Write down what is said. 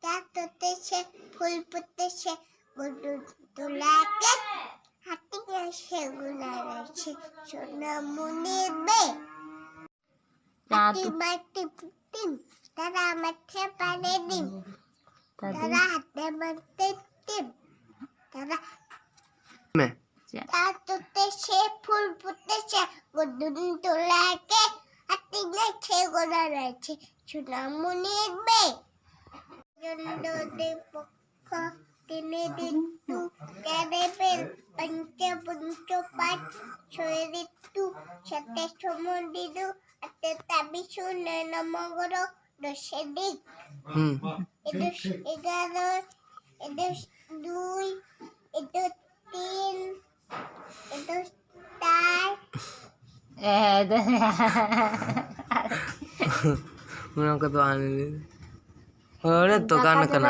ফুটেছে ফুল ফুটেছে গরু তোলাকে হাতি এসে গুনাচ্ছে সোনামণির বে হাতি মাটি পুটিম তারা মাঠে পারে দিম তারা হাতে মারতে দিম তারা ফুটেছে ফুল ফুটেছে গরু তোলাকে হাতি এসে গুনাচ্ছে সোনামণির বে Jondode pokka tine dittu kerebel panca punco pat soeritu sate somondidu ate tabisu nenamogoro dosedik edus egaro edus dui edus tin edus tar Muna ko to ano. Wala to kana kana.